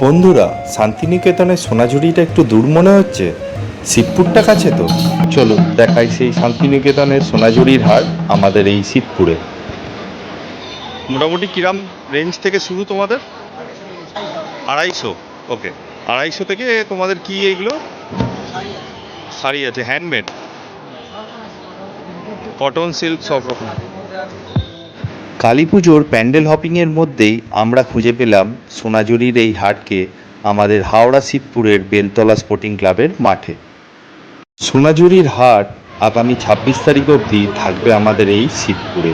বন্ধুরা, শান্তিনিকেতনের সোনাঝুরিটা একটু দূর মনে হচ্ছে। শিবপুরটা কাছে তো। চলো দেখাই সেই শান্তিনিকেতনের সোনাঝুরির হাট আমাদের এই শিবপুরে। মোটামুটি কিরাম রেঞ্জ থেকে শুরু তোমাদের? 250। ওকে, 250 থেকে তোমাদের কি এগুলো? শাড়ি আছে হ্যান্ডমেড, কটন, সিল্ক, সব রকম। কালী পুজোর প্যান্ডেল হপিংয়ের মধ্যেই আমরা খুঁজে পেলাম সোনাঝুরির এই হাটকে আমাদের হাওড়া শিবপুরের বেলতলা স্পোর্টিং ক্লাবের মাঠে। সোনাঝুরির হাট আগামী 26 তারিখ অবধি থাকবে আমাদের এই শিবপুরে।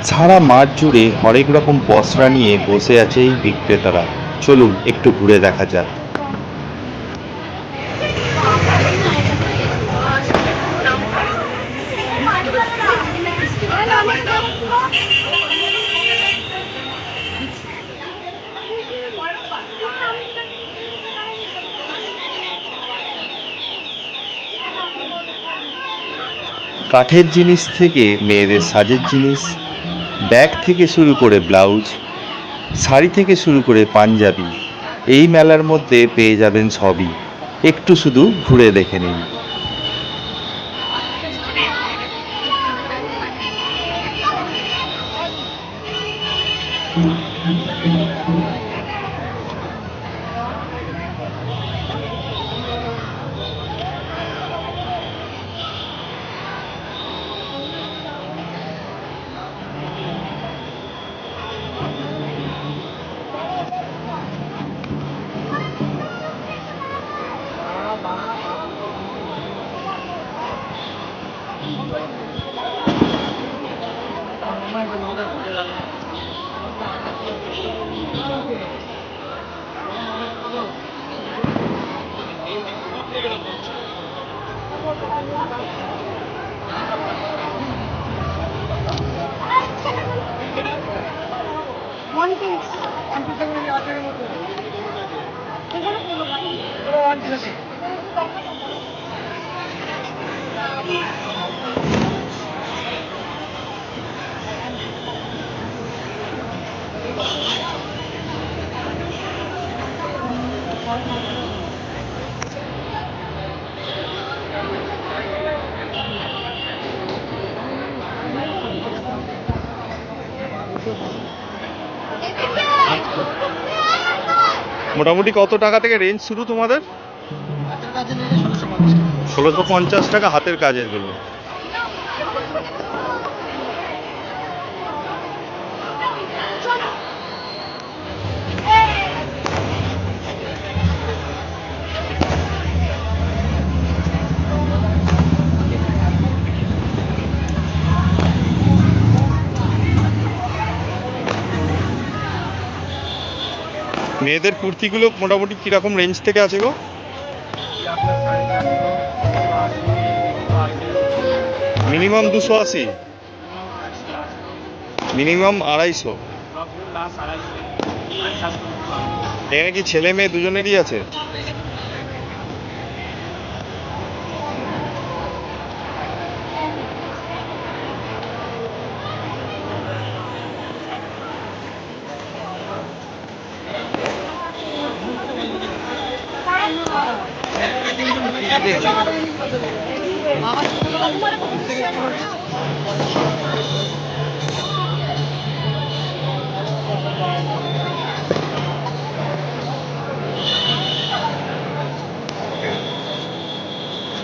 সারা মাঠ জুড়ে হরেক রকম পসরা নিয়ে বসে আছে এই বিক্রেতারা। চলুন একটু ঘুরে দেখা যাক। কাঠের জিনিস থেকে মেয়েদের সাজের জিনিস, ব্যাগ থেকে শুরু করে ব্লাউজ, শাড়ি থেকে শুরু করে পাঞ্জাবি, এই মেলার মধ্যে পেয়ে যাবেন সবই। একটু শুধু ঘুরে দেখে নিন। মোটামুটি কত টাকা থেকে রেঞ্জ শুরু তোমাদের? 1650 টাকা হাতের কাজের গুলো। মেয়েদের কুর্তিগুলো মোটামুটি কিরকম রেঞ্জ থেকে আছে গো? Minimum 280, minimum 250। এখানে কি ছেলে মেয়ে দুজনেরই আছে?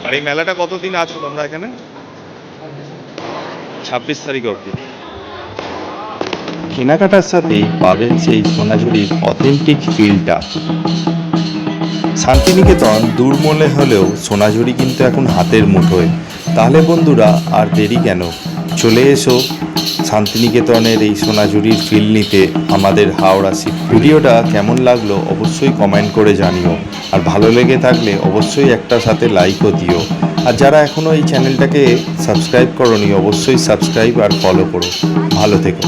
আর এই মেলাটা কতদিন আছো তোমরা এখানে? 26 তারিখ অবধি। কেনাকাটার সাথে পাবেন সেই সোনাঝুরির অথেন্টিক ফিলটা। শান্তিনিকেতন দূর মনে হলেও সোনাঝুরি কিন্তু এখন হাতের মুঠোয়। তাহলে বন্ধুরা আর দেরি কেন, চলে এসো শান্তিনিকেতনের এই সোনাঝুরির ফিল নিতে আমাদের হাওড়া শিব। ভিডিওটা কেমন লাগলো অবশ্যই কমেন্ট করে জানিও, আর ভালো লেগে থাকলে অবশ্যই একটা সাথে লাইকও দিও। আর যারা এখনও এই চ্যানেলটাকে সাবস্ক্রাইব করোনি অবশ্যই সাবস্ক্রাইব আর ফলো করো। ভালো থেকো।